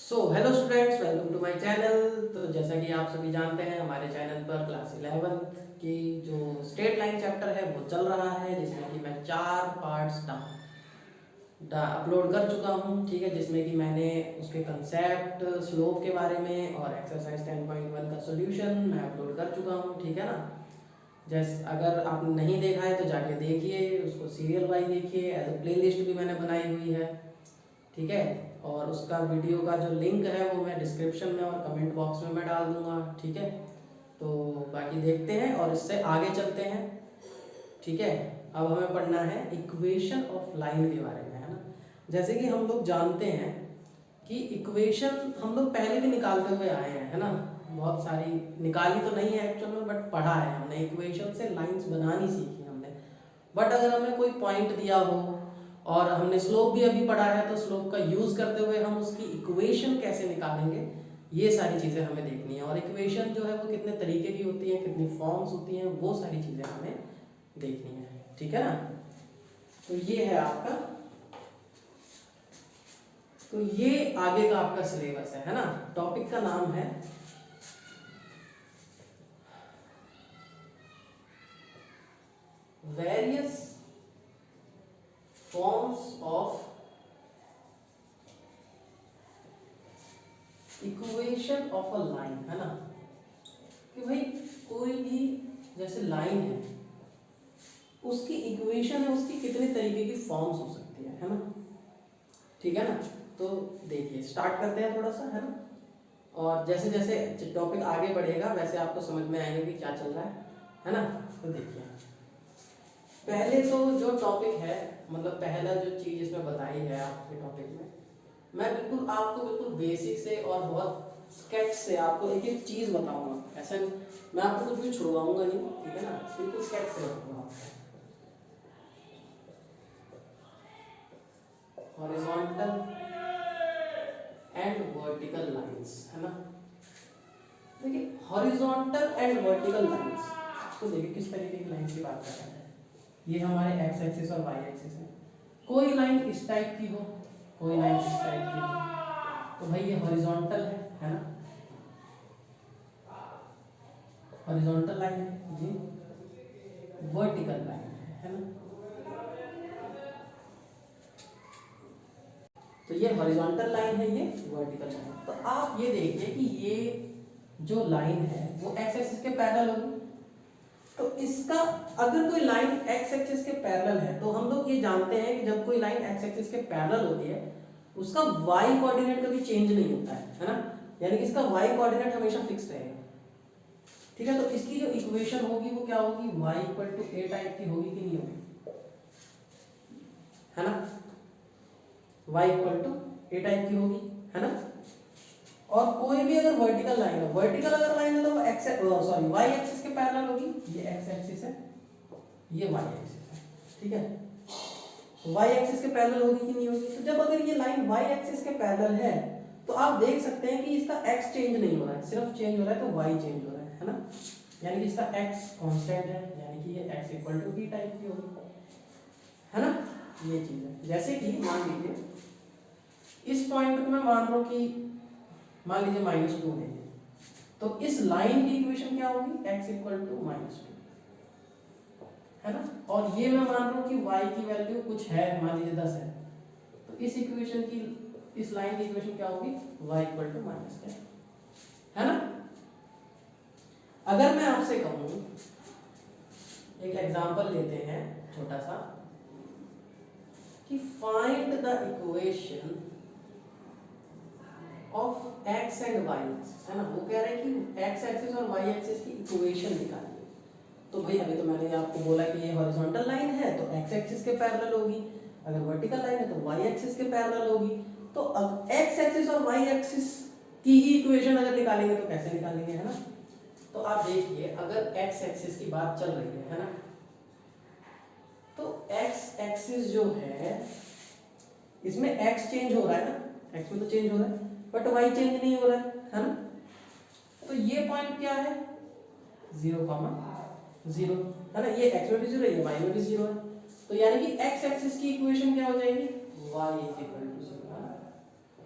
Hello students, welcome to my channel. तो जैसा कि आप सभी जानते हैं, हमारे चैनल पर क्लास 11th की जो स्ट्रेट लाइन चैप्टर है वो चल रहा है, जिसमें कि मैं 4 पार्ट्स अपलोड कर चुका हूँ। ठीक है, जिसमें कि मैंने उसके कंसेप्ट, स्लोप के बारे में और एक्सरसाइज 10.1 का सॉल्यूशन मैं अपलोड कर चुका हूँ। ठीक है ना। जैसे अगर आपने नहीं देखा है तो जाके देखिए, उसको सीरियल वाइज देखिए, एज अ प्ले लिस्ट भी मैंने बनाई हुई है। ठीक है, और उसका वीडियो का जो लिंक है वो मैं डिस्क्रिप्शन में और कमेंट बॉक्स में मैं डाल दूंगा। ठीक है, तो बाकी देखते हैं और इससे आगे चलते हैं। ठीक है, अब हमें पढ़ना है इक्वेशन ऑफ लाइन के बारे में, है ना। जैसे कि हम लोग जानते हैं कि इक्वेशन हम लोग पहले भी निकालते हुए आए हैं, है ना। बहुत सारी निकाली तो नहीं है एक्चुअल में, बट पढ़ा है हमने, इक्वेशन से लाइंस बनानी सीखी हमने। बट अगर हमें कोई पॉइंट दिया हो और हमने स्लोप भी अभी पढ़ा है, तो स्लोप का यूज करते हुए हम उसकी इक्वेशन कैसे निकालेंगे, ये सारी चीज़ें हमें देखनी है। और इक्वेशन जो है वो कितने तरीके की होती है, कितनी फॉर्म्स होती हैं, वो सारी चीज़ें हमें देखनी है। ठीक है ना। तो ये है आपका, तो ये आगे का आपका सिलेबस है ना। टॉपिक का नाम है various forms of equation of a line, है ना। कि भाई कोई भी जैसे लाइन है, उसकी इक्वेशन है, उसकी कितने तरीके की फॉर्म्स हो सकती है ना। ठीक है ना। तो देखिए, स्टार्ट करते हैं थोड़ा सा, है ना। और जैसे जैसे टॉपिक आगे बढ़ेगा वैसे आपको समझ में आएगा कि क्या चल रहा है ना। तो देखिए, पहले तो जो टॉपिक है, मतलब पहला जो चीज इसमें बताई है आपके टॉपिक में, मैं बिल्कुल आपको बिल्कुल बेसिक से और बहुत स्केच से आपको एक एक चीज बताऊंगा। ऐसा मैं आपको कुछ भी छुड़वाऊंगा नहीं, ठीक है ना। बिल्कुल स्केच से बताऊंगा। हॉरिजॉन्टल एंड वर्टिकल लाइंस, है ना। देखिए, हॉरिजॉन्टल एंड वर्टिकल लाइंस, तो देखिए किस तरीके की लाइंस की बात कर रहे हैं। ये हमारे एक्स एक्सिस और वाई एक्सिस है। कोई लाइन इस टाइप की हो, कोई लाइन इस टाइप की हो, तो भाई ये हॉरिजॉन्टल है ना। हॉरिजॉन्टल लाइन है, ये वर्टिकल लाइन है ना। तो ये हॉरिजॉन्टल लाइन है, ये वर्टिकल लाइन। तो आप ये देखिए कि ये जो लाइन है वो एक्स एक्सिस के पैरेलल होगी। तो इसका अगर कोई लाइन एक्स एक्सिस के पैरेलल है, तो हम लोग ये जानते हैं कि जब कोई लाइन एक्स एक्सिस के पैरेलल होती है, उसका वाई कोऑर्डिनेट कभी चेंज नहीं होता है ना। यानी कि इसका वाई कोऑर्डिनेट हमेशा फिक्स रहेगा। ठीक है, तो इसकी जो इक्वेशन होगी वो क्या होगी, y equal to a type की होगी कि नहीं होगी, है ना। y equal to a type की होगी, है ना। और कोई भी अगर वर्टिकल लाइन है, वर्टिकल अगर लाइन है तो वो एक्स सॉरी वाई एक्सिस के पैरेलल होगी। ये एक्स एक्सिस है, ये वाई एक्सिस है। ठीक है, वाई एक्सिस के पैरेलल होगी कि नहीं होगी। तो जब अगर ये लाइन वाई एक्सिस के पैरेलल है, तो आप देख सकते हैं कि इसका एक्स चेंज नहीं हो रहा है, सिर्फ चेंज हो रहा है तो वाई चेंज हो रहा है ना। यानी कि इसका x कांस्टेंट है, यानी कि ये x equal to b type की होगी, है ना। ये चीज है। जैसे कि मान लीजिए इस पॉइंट को मैं मान रहा हूं कि मान लीजिए -2 है, तो इस लाइन की इक्वेशन क्या होगी, x इक्वल टू -2, है ना। और ये मैं मान रहा हूं कि y की वैल्यू कुछ है, मान लीजिए 10 है, तो इस इक्वेशन की, इस लाइन की इक्वेशन क्या होगी, y इक्वल टू -10, है ना। अगर मैं आपसे कहूं, एक एग्जांपल लेते हैं छोटा सा, कि find the equation of x and y, है ना। वो कह रहे हैं कि x एक्सिस और y एक्सिस की इक्वेशन निकालिए। तो भाई अभी तो मैंने आपको बोला कि ये हॉरिजॉन्टल लाइन है तो x एक्सिस के पैरेलल होगी, अगर वर्टिकल लाइन है तो y एक्सिस के पैरेलल होगी। तो अब x एक्सिस और y एक्सिस की ही इक्वेशन अगर निकालेंगे तो कैसे निकालेंगे, है ना। तो आप देखिए, अगर x एक्सिस की बात चल रही है ना, तो x एक्सिस जो है इसमें x चेंज हो रहा है ना, x में तो चेंज हो रहा है बट y चेंज नहीं हो रहा है ना। तो ये पॉइंट क्या है, 0, 0, है ना। ये x में भी 0 है, ये y में भी 0 है। तो यानी कि x एक्सिस की इक्वेशन क्या हो जाएगी, y 0, है ना।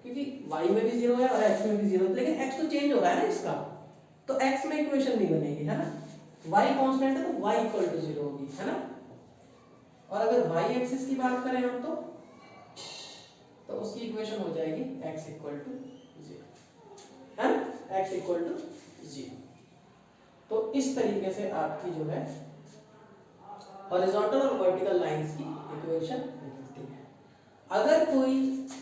कि क्योंकि y में भी 0 है और x में भी 0 है, लेकिन x तो चेंज हो रहा है ना इसका, तो x में इक्वेशन नहीं बनेगी, है ना। y कांस्टेंट है तो y इक्वल टू 0 होगी, है ना। और अगर y एक्सिस की बात करें हम तो उसकी इक्वेशन हो जाएगी x इक्वल टू 0, है ना, x इक्वल टू 0। तो इस तरीके से आपकी जो है हॉरिजॉन्टल और वर्टिकल लाइंस की इक्वेशन निकलती है। अगर कोई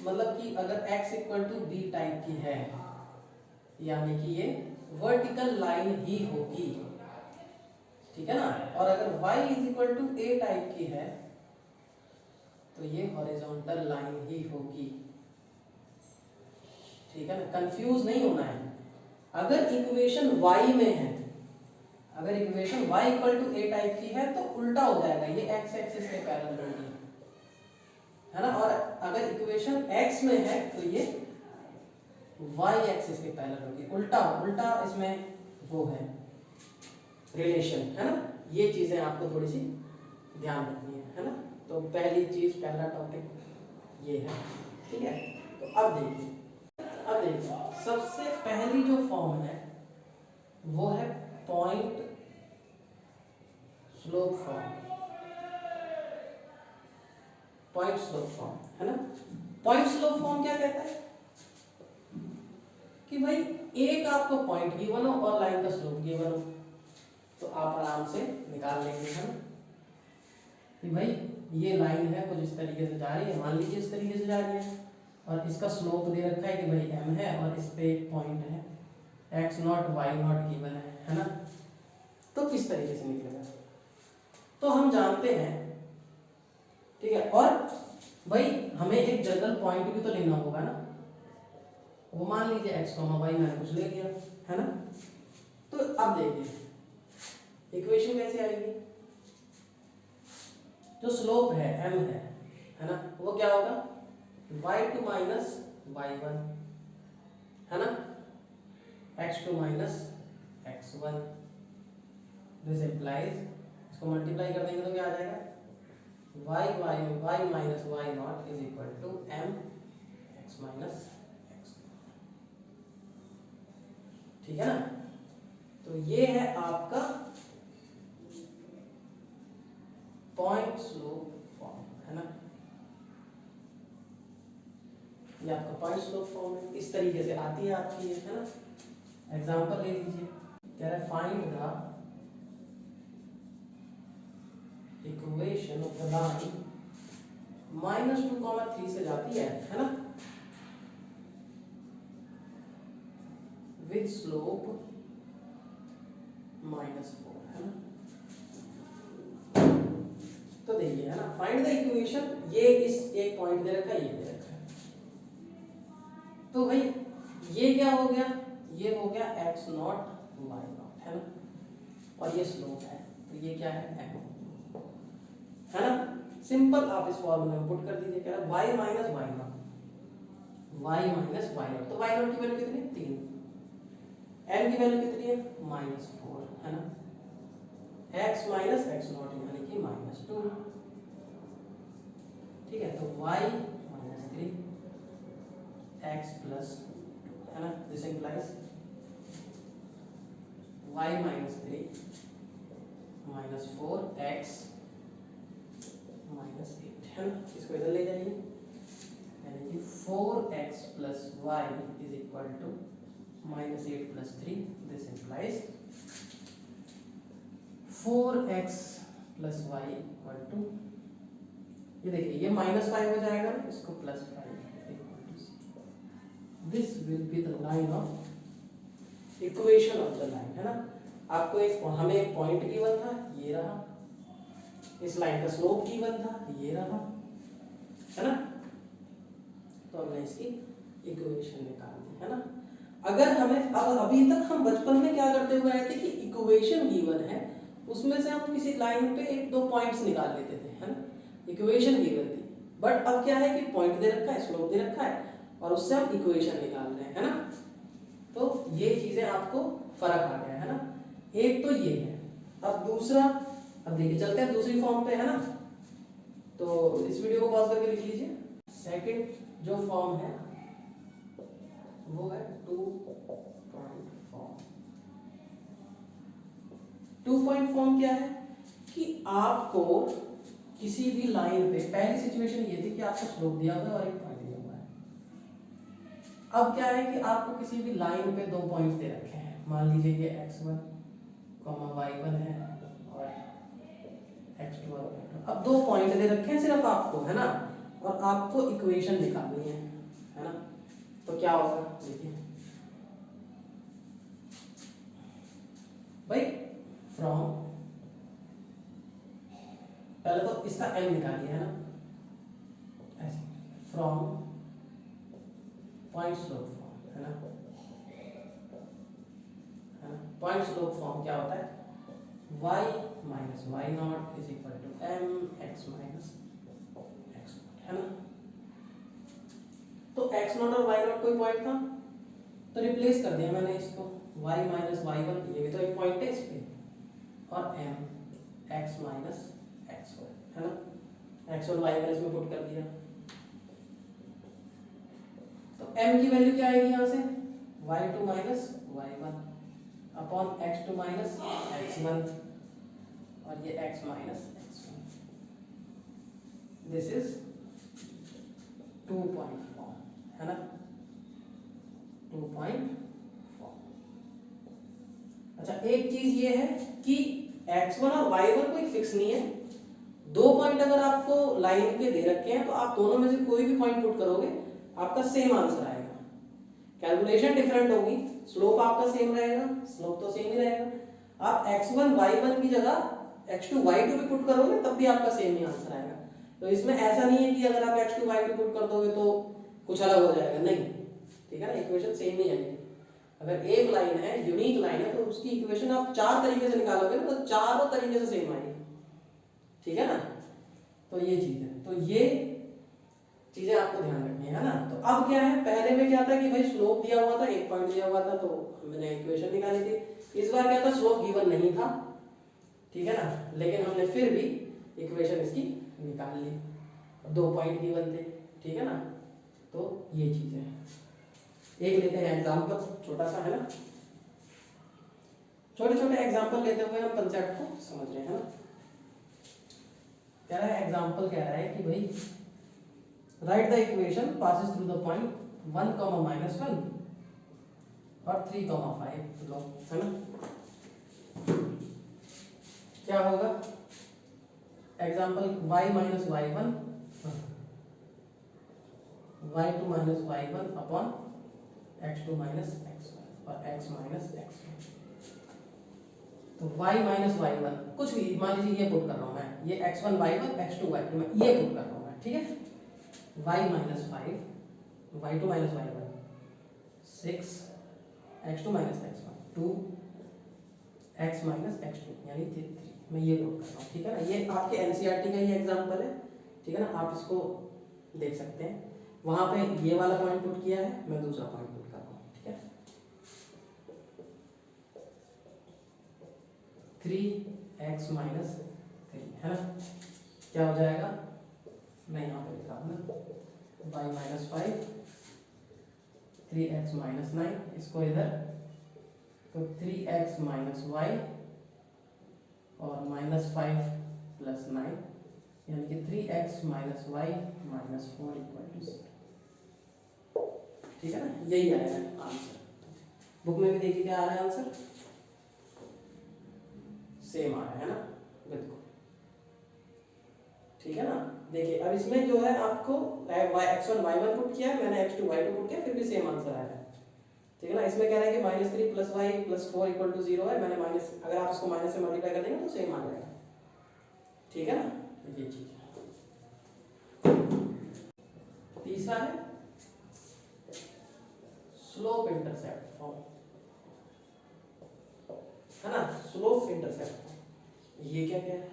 मतलब कि अगर x equal to b type की है, यानी कि ये वर्टिकल लाइन ही होगी, ठीक है ना। और अगर y is equal to a type की है तो ये हॉरिजॉन्टल लाइन ही होगी, ठीक है ना, कंफ्यूज नहीं होना है। अगर इक्वेशन y में है, अगर equation y equal to a type की है तो उल्टा हो जाएगा, ये x एक्सिस के पैरेलल होगी, है ना। और अगर इक्वेशन x में है तो ये y एक्सिस के पैरेलल होगी, उल्टा उल्टा इसमें वो है रिलेशन, है ना। ये चीजें आपको थोड़ी सी ध्यान रखनी है ना। तो पहली चीज, पहला टॉपिक ये है, ठीक है। तो अब देखिए सबसे पहली जो फॉर्म है वो है point slope form, point slope form, है ना। पॉइंट स्लोप फॉर्म क्या कहता है कि भाई एक आपको पॉइंट गिवन हो और लाइन का स्लोप गिवन हो, तो आप आराम से निकाल लेंगे, है ना, कि भाई ये लाइन है कुछ इस तरीके से जा रही है, मान लीजिए इस तरीके से जा रही है, और इसका स्लोप दे रखा है कि भाई m है, और इस पे एक पॉइंट है x not y not given है ना। तो किस तरीके से निकलेगा, तो हम जानते हैं, ठीक है। और भाई हमें एक जनरल पॉइंट भी तो लेना होगा ना, वो मान लीजिए x, y मैंने कुछ ले लिया, है ना। तो अब देखिए इक्वेशन कैसे आएगी, जो स्लोप है m है ना, वो क्या होगा y2 माइनस y1, है ना, x2 minus x1। This implies, इसको मल्टीप्लाई कर देंगे तो क्या आ जाएगा y minus y not is equal to m x minus x, ठीक है ना। तो ये है आपका पॉइंट स्लोप फॉर्म, है ना, ये आपका पॉइंट स्लोप फॉर्म है, इस तरीके से आती है आपकी ये, है ना। एग्जांपल ले लीजिए, कह रहा है find the equation of the line -2, 3 से जाती है ना, विद स्लोप -4, है ना। तो देखिए, है ना, फाइंड द इक्वेशन, ये इस एक पॉइंट दे रखा है, ये दे रखा है, तो भाई ये क्या हो गया, ये हो गया x नॉट y नॉट, है ना, और ये स्लोप है, तो ये क्या है m, है ना। सिंपल आप इस फॉर्मूले में पुट कर दीजिए, क्या है y माइनस y नॉट, तो y नॉट की वैल्यू कितनी है 3, m की वैल्यू कितनी है -4, है ना, x माइनस x नॉट यानी कि -2, ठीक है। तो y माइनस 3 x प्लस 2, है ना, this implies y minus 3 minus 4 x minus 8, है ना। इसको इधर ले जाइए, यानी कि 4x plus y is equal to -8 plus 3, this implies 4x plus y equal to, ये देखिए ये -5 हो जाएगा, इसको +5 equal to, this will be the line of equation of the line, है ना। आपको हमें एक पॉइंट गिवन था, ये रहा, इस लाइन का स्लोप गिवन था, ये रहा, है ना। तो हमने इसकी इक्वेशन निकाल दी, है ना। अगर हमें अब अभी तक हम बचपन में क्या करते हुए आए थे कि इक्वेशन गिवन है, उसमें से हम किसी लाइन पे 1-2 पॉइंट्स निकाल लेते थे, है ना, इक्वेशन गिवन थी। बट अब क्या है कि पॉइंट दे रखा है, स्लोप दे रखा है, और उससे हम इक्वेशन निकाल रहे हैं, है ना। तो ये चीजें आपको फर्क आ गया, है ना। एक तो ये है, अब दूसरा, अब देखिए चलते हैं दूसरी फॉर्म पे, है ना। तो इस वीडियो को पॉज करके लिख लीजिए। सेकंड जो फॉर्म है वो है 2.फॉर्म। 2.फॉर्म क्या है कि आपको किसी भी लाइन पे, पहली सिचुएशन ये थी कि आपको स्लोप दिया हुआ है और एक पॉइंट दिया हुआ है। अब क्या है कि आपको किसी भी लाइन पे 2 पॉइंट्स दे रखे हैं, मान लीजिए ये x1, y1 है और x2 और y2। अब 2 पॉइंट दे रखे हैं सिर्फ आपको, है ना, और आपको इक्वेशन निकालनी है ना। तो क्या होगा, देखिए भाई, फ्रॉम, पहले तो इसका m निकालिए, है ना, ऐसे फ्रॉम पॉइंट स्लोप फॉर्म, है ना, पॉइंट स्लोप फॉर्म क्या होता है, y minus y not is equal to m x minus x नॉट, है ना। तो x नॉट और y नॉट कोई पॉइंट था तो रिप्लेस कर दिया मैंने इसको, y माइनस वाई वन, ये भी तो एक पॉइंट है इस पे, और m x minus x one, है ना, x और y वन इसमें पुट कर दिया। तो m की वैल्यू क्या आएगी यहाँ से, y2 minus y1 upon x2 minus x1 और ये x minus x1। This is 2.4, है ना, 2.4। अच्छा, एक चीज ये है कि x1 और y1 कोई फिक्स नहीं है। 2 पॉइंट अगर आपको लाइन पे दे रखे हैं तो आप दोनों में से कोई भी पॉइंट पुट करोगे आपका सेम आंसर आएगा। कैलकुलेशन डिफरेंट होगी, स्लोप आपका सेम रहेगा, स्लोप तो सेम ही रहेगा। आप x1 y1 की जगह x2 y2 भी पुट करोगे तब भी आपका सेम ही आंसर आएगा। तो इसमें ऐसा नहीं है कि अगर आप x2 y2 पुट कर दोगे तो कुछ अलग हो जाएगा, नहीं, ठीक है ना, इक्वेशन सेम ही आएगी। अगर एक लाइन है, यूनिक लाइन है, तो उसकी इक्वेशन आप 4 तरीके से निकालोगे ना तो चारों तरीके से सेम आएगी, ठीक है ना। तो ये चीज है, तो ये चीजें आपको ध्यान रखनी है ना। तो अब क्या है, पहले में क्या था कि भाई स्लोप दिया हुआ था, एक पॉइंट दिया हुआ था, तो मैंने इक्वेशन निकाली थी। इस बार क्या था, स्लोप गिवन नहीं था, ठीक है ना, लेकिन हमने फिर भी इक्वेशन इसकी निकाल ली, 2 पॉइंट गिवन थे, ठीक है ना। तो ये चीज है, एक लेते हैं एग्जाम्पल छोटा सा, है ना, छोटे छोटे एग्जाम्पल लेते हुए हम कंसेप्ट को समझ रहे हैं ना। कह रहा है, एग्जाम्पल कह रहा है कि भाई right the equation passes through the point 1, -1 और 3, 5 लो, है ना। क्या होगा, example y minus y1 y2 minus y1 upon x2 minus x1 और x माइनस x1। तो y माइनस y1 कुछ भी, मान लीजिए ये पुट कर रहा हूँ मैं, ये x1 y1 x2 y2 मैं ये पुट कर रहा हूँ मैं, ठीक है। y minus 5 y2 minus y1 6 x2 minus x1 2 x minus x2 यानी 3, मैं ये पुट कर रहा हूँ, ठीक है ना। ये आपके एनसीईआरटी का ही एग्जाम्पल है, ठीक है ना, आप इसको देख सकते हैं। वहां पे ये वाला पॉइंट पुट किया है, मैं दूसरा पॉइंट पुट कर रहा हूँ, ठीक है। 3x माइनस 3, है ना, क्या हो जाएगा, मैं यहाँ पे लिखा हूँ ना, y माइनस 5 3x माइनस 9, इसको इधर, तो 3x माइनस वाई और -5 प्लस 9 यानी कि 3x minus y minus 4 equal to 0, ठीक है ना। यही आया है आंसर, बुक में भी देखिए क्या आ रहा है आंसर, सेम आ रहा है ना, बिल्कुल, ठीक है ना। देखिए अब इसमें जो है आपको x1 y1 पुट किया, मैंने x2 y2 पुट किया, फिर भी सेम आंसर आया है, ठीक है ना। इसमें कह रहा है कि -3 plus y plus 4 equal to 0 है, मैंने माइनस, अगर आप इसको माइनस से मल्टीप्लाई कर देंगे तो सेम आ जाएगा, ठीक है ना। ये चीज तीसरा है स्लोप इंटरसेप्ट फॉर्म, है ना, स्लोप इंटरसेप्ट। ये क्या क्या है,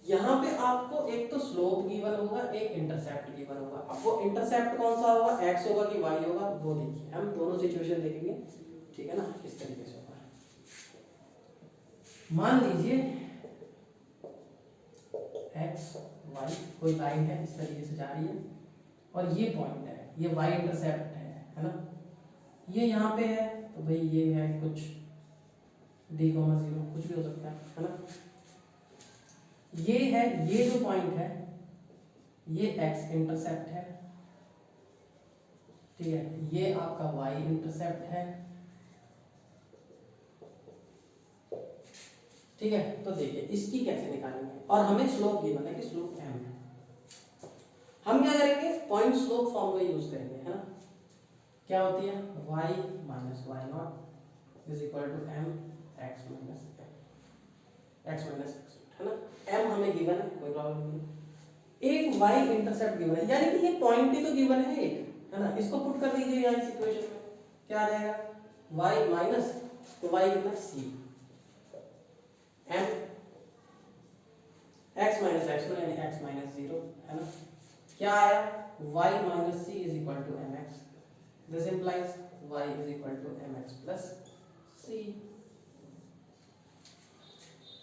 यहाँ पे आपको एक तो स्लोप गिवन होगा, एक इंटरसेप्ट गिवन होगा। अब वो इंटरसेप्ट कौन सा होगा, x होगा कि y होगा, वो देखिए, हम दोनों सिचुएशन देखेंगे, ठीक है ना। इस तरीके से होगा, मान लीजिए x y कोई लाइन है, इस तरीके से जा रही है और ये पॉइंट है, ये y इंटरसेप्ट है ना। ये यहाँ पे है तो भाई ये है कुछ d, 0 कुछ भी हो सकता है ना। ये है, ये जो पॉइंट है ये x इंटरसेप्ट है, ठीक है, ये आपका y इंटरसेप्ट है, ठीक है। तो देखिए इसकी कैसे निकालेंगे, और हमें स्लोप गिवन है कि स्लोप m है। हम क्या करेंगे, पॉइंट स्लोप फॉर्म का यूज करेंगे, है ना। क्या होती है, y minus y not is equal to m x minus x, है ना। m हमें गिवन है, कोई प्रॉब्लम नहीं। एक y इंटरसेप्ट गिवन है, यानी कि ये पॉइंट ही तो गिवन है एक, है ना। इसको पुट कर दीजिए यहाँ इस इक्वेशन में, क्या आ जाएगा, y माइनस, तो y कितना c, m x माइनस यानी x माइनस 0, है ना। क्या आया, y minus c is equal to mx, this implies y is equal to mx plus c,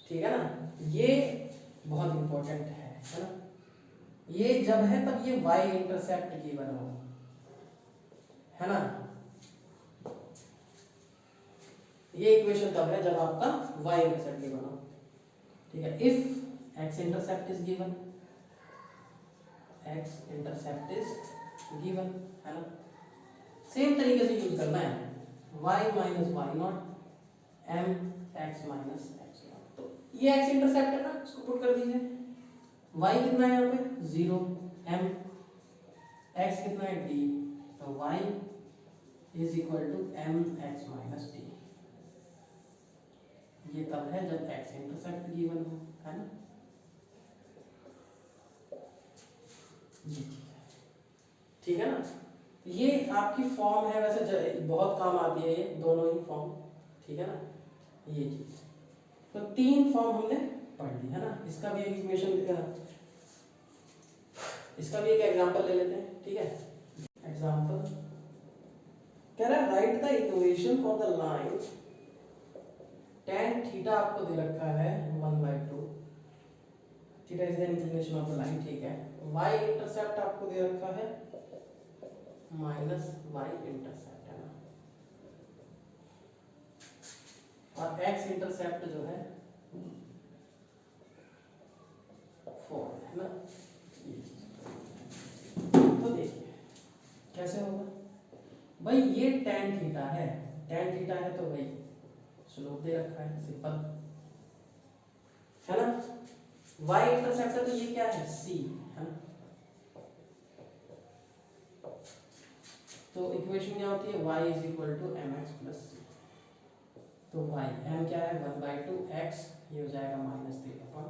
ठीक है ना। ये बहुत इंपॉर्टेंट है ना। ये जब है तब ये y इंटरसेप्ट गिवन हो, है ना। ये इक्वेशन तब है जब आपका y इंटरसेप्ट गिवन हो, ठीक है। If x intercept is given, x intercept is given, है ना। सेम तरीके से यूज करना है, y minus y not m x minus x not, तो ये x इंटरसेप्ट है ना, इसको पुट कर दीजिए। y कितना है यहाँ पे 0, m x कितना है d, तो y is equal to m x minus d। ये तब है जब x इंटरसेप्ट गिवन हो, है ना। ठीक है ना। ये आपकी फॉर्म है, वैसे बहुत काम आती है ये दोनों ही फॉर्म, ठीक है ना। ये चीज तो 3 फॉर्म हमने पढ़ ली, है ना। इसका भी एक इक्वेशन, इसका भी एक एग्जांपल ले लेते हैं, ठीक है। एग्जांपल कह रहा है right the equation for the line tan theta, आपको दे रखा है 1/2, theta is the inclination of the line, ठीक है। y इंटरसेप्ट आपको दे रखा है माइनस y इंटरसेप्ट, है ना। और x इंटरसेप्ट जो है 4, है ना। तो देखिए कैसे होगा भाई, ये tan थीटा है, tan थीटा है तो भाई स्लोप दे रखा है, सिंपल, है ना। y इंटरसेप्ट है तो ये क्या है c, है ना। तो इक्वेशन क्या होती है, y is equal to mx plus c, तो y m क्या है 1/2 x, ये हो जाएगा -3 upon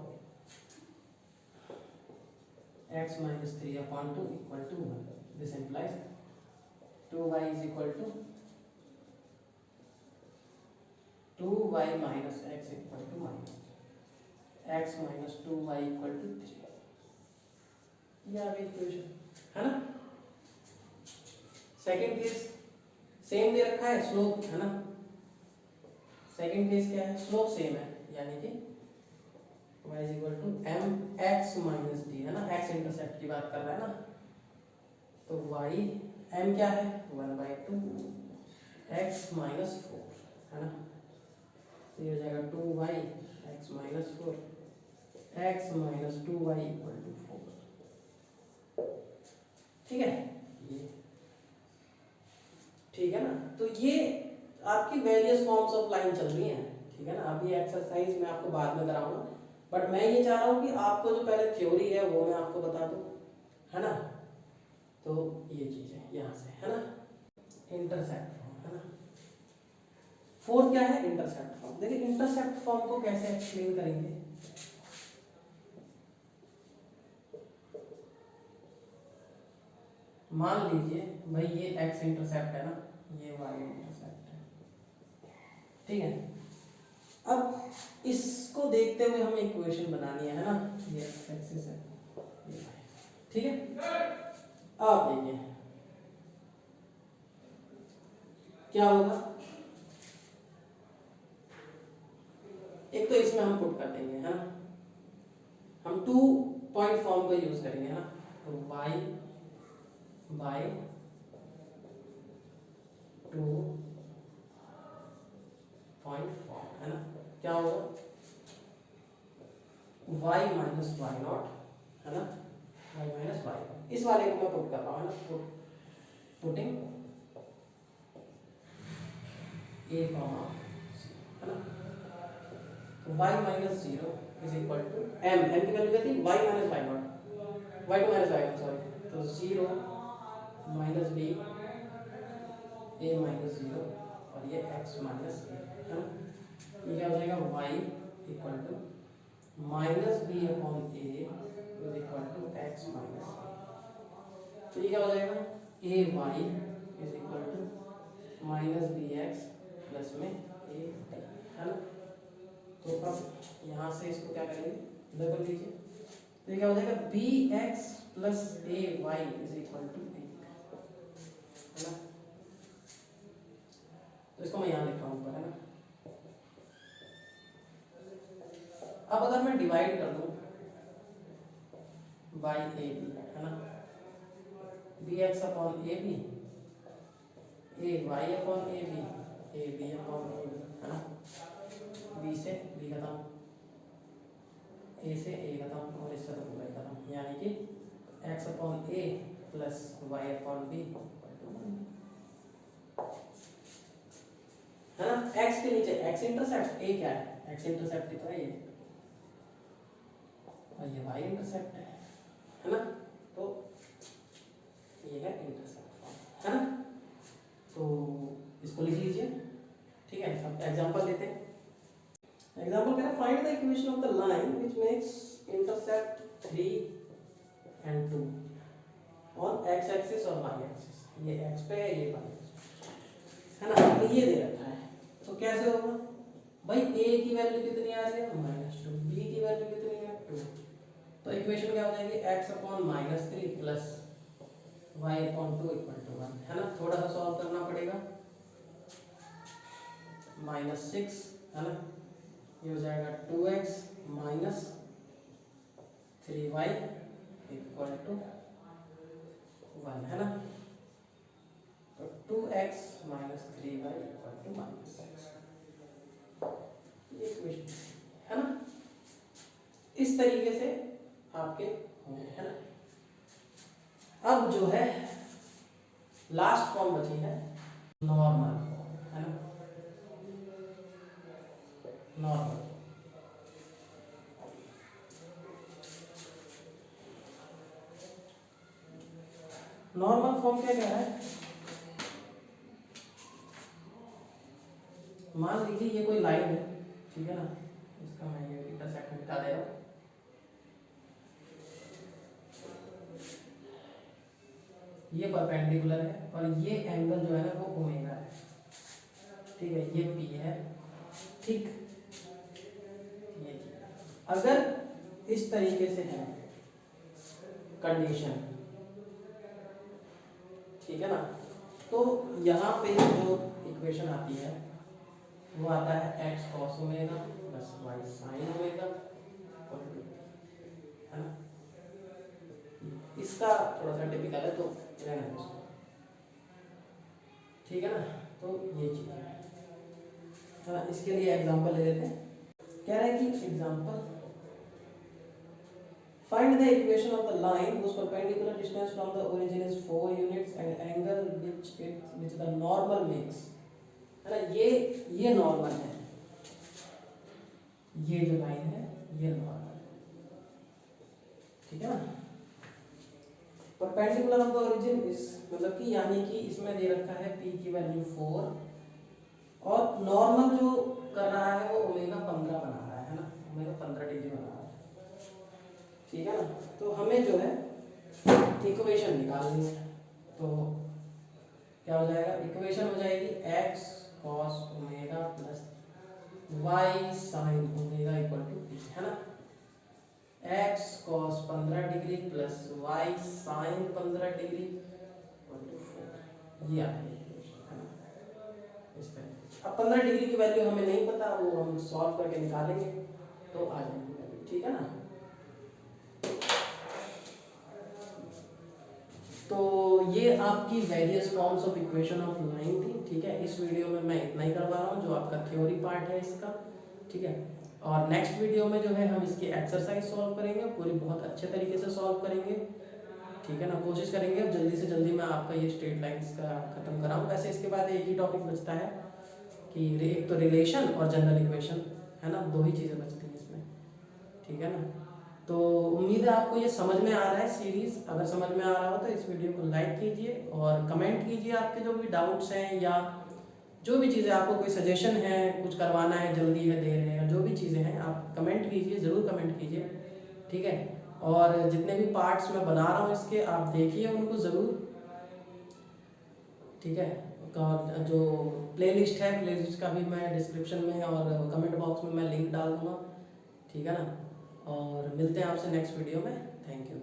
x minus 3 upon 2 equal to 1, this implies 2y is equal to 2y minus x equal to minus x minus 2y equal to 3, ये आ गई equation, है ना। सेकंड केस सेम दे रखा है, स्लोप, है ना। सेकंड केस क्या है, स्लोप सेम है, यानी कि y is equal to mx minus d, है ना। x इंटरसेप्ट की बात कर रहा है ना, तो y m क्या है 1/2 x माइनस 4, है ना। तो ये हो जाएगा 2y x minus 4, x minus 2y equal to 4, ठीक है। ये ठीक है ना। तो ये आपकी वेरियस फॉर्म्स ऑफ लाइन चल रही हैं, ठीक है ना। अभी एक्सरसाइज मैं आपको बाद में कराऊंगा, बट मैं ये चाह रहा हूँ कि आपको जो पहले थ्योरी है वो मैं आपको बता दूँ, है ना। तो ये चीज़ है यहाँ से, है ना। इंटरसेप्ट फॉर्म, है ना। फोर्थ क्या है, इंटरसेप्ट फॉर्म। देखिए इंटरसेप्ट फॉर्म को कैसे एक्सप्लेन करेंगे, मान लीजिए भाई ये x इंटरसेप्ट है ना, ये y इंटरसेप्ट है, ठीक है। अब इसको देखते हुए हमें इक्वेशन बनानी है ना, ये एक्सिस है, ये y, ठीक है। अब देखिए क्या होगा, एक तो इसमें हम पुट कर देंगे, है ना। हम 2 पॉइंट फॉर्म का यूज करेंगे, है ना। तो y by 2 y minus y not, है ना, y माइनस वाई। इस वाले को मैं पुट कर रहा हूँ, है ना, पुटिंग a कॉमा, है ना, तो y minus zero is equal to m, m की वैल्यू क्या थी, y minus y naught, y two minus y naught, sorry, तो zero minus b a minus zero और ये x माइनस ए, है ना, ये क्या हो जाएगा y equal to minus b upon a is equal to x minus a. तो ये क्या हो जाएगा, a y is equal to minus b x plus में ए टी, है ना। तो अब यहाँ से इसको क्या करेंगे, इधर कर लीजिए, तो ये क्या हो जाएगा b x plus a y is equal to a, है ना। तो इसको मैं यहाँ लिख रहा हूँ ऊपर, है ना। अब अगर मैं डिवाइड कर दूं बाई ए बी, है ना, b x upon a b, a y upon a b upon a b, है ना, बी से बी खत्म, ए से ए खत्म और इससे तो पूरा ही खत्म, यानी कि एक्स अपॉन ए प्लस वाई अपॉन बी, है ना। एक्स के नीचे एक्स इंटरसेप्ट, ए क्या है, एक्स इंटरसेप्ट ही तो है ये, और ये वाई इंटरसेप्ट है ना, तो ये है इंटरसेप्ट फॉर्म, है ना। तो इसको लिख लीजिए, ठीक है। अब एग्जांपल लेते हैं। एग्जांपल कह रहा है find the equation of the line which makes intercept 3 and 2 on x axis और वाई एक्सिस, ये एक्स पे है, ये वाई है ना। तो ये दे रखा है, तो कैसे होगा भाई, a की वैल्यू कितनी आ रही है -2, b की वैल्यू कितनी है 2, तो इक्वेशन क्या हो जाएगी x upon -3 plus y upon 2 equal to 1, है ना। थोड़ा सा सॉल्व करना पड़ेगा, -6, है ना, ये हो जाएगा 2x minus 3y equal to 1, है ना। तो 2x minus 3y equal to -6, ये इक्वेशन है ना। इस तरीके से आपके होंगे, है ना। अब जो है लास्ट फॉर्म बची है नॉर्मल फॉर्म, है ना, नॉर्मल। नॉर्मल फॉर्म क्या कह रहा है, मान लीजिए ये कोई लाइन है, ठीक है ना, इसका मैं ये इंटरसेक्ट मिटा दे रहा हूँ, ये परपेंडिकुलर है और ये एंगल जो है ना वो ओमेगा है, ठीक है, ये पी है, ठीक। ये अगर इस तरीके से है कंडीशन, ठीक है ना, तो यहाँ पे जो इक्वेशन आती है वो आता है x cos omega plus y sin omega, है ना। इसका थोड़ा सा टिपिकल है तो रहना है उसको, ठीक है ना। तो ये चीज़ है ना। इसके लिए एग्जांपल ले लेते हैं। कह रहा है कि example find the equation of the line whose perpendicular distance from the origin is 4 units and angle which the normal makes, है ना। ये नॉर्मल है, ये जो लाइन है ये नॉर्मल है, ठीक है ना। Perpendicular of the origin is मतलब कि यानी कि इसमें दे रखा है p की वैल्यू 4 और नॉर्मल जो कर रहा है वो ओमेगा 15 बना रहा है ना, ओमेगा 15 डिग्री बना रहा है, ठीक है ना। तो हमें जो है इक्वेशन निकालनी है, तो क्या हो जाएगा, इक्वेशन हो जाएगी x cos omega plus y sin omega equal to p, है ना। x cos 15 degree plus y sin 15 degree equal to 4, ये आपकी इक्वेशन है ना, इस तरह। अब 15 डिग्री की वैल्यू हमें नहीं पता, वो हम सॉल्व करके निकालेंगे तो आ जाएगी वैल्यू, ठीक है ना। तो ये आपकी various forms of equation of line थी, ठीक है। इस वीडियो में मैं इतना ही करवा रहा हूँ, जो आपका थ्योरी पार्ट है इसका, ठीक है। और नेक्स्ट वीडियो में जो है हम इसकी एक्सरसाइज सॉल्व करेंगे, पूरी बहुत अच्छे तरीके से सॉल्व करेंगे, ठीक है ना। कोशिश करेंगे अब जल्दी से जल्दी मैं आपका ये स्ट्रेट लाइंस का ख़त्म कराऊँ। वैसे इसके बाद एक ही टॉपिक बचता है कि एक तो रिलेशन और जनरल इक्वेशन, है ना, 2 ही चीज़ें बचती हैं इसमें, ठीक है ना। तो उम्मीद है आपको ये समझ में आ रहा है सीरीज़। अगर समझ में आ रहा हो तो इस वीडियो को लाइक कीजिए और कमेंट कीजिए आपके जो भी डाउट्स हैं या जो भी चीज़ें आपको कोई सजेशन है, कुछ करवाना है, जल्दी है, देर है, या जो भी चीज़ें हैं आप कमेंट कीजिए, ज़रूर कमेंट कीजिए, ठीक है। और जितने भी पार्ट्स मैं बना रहा हूँ इसके, आप देखिए उनको ज़रूर, ठीक है। और जो प्लेलिस्ट है, प्लेलिस्ट का भी मैं डिस्क्रिप्शन में और कमेंट बॉक्स में मैं लिंक डाल दूँगा, ठीक है ना। और मिलते हैं आपसे नेक्स्ट वीडियो में। Thank you.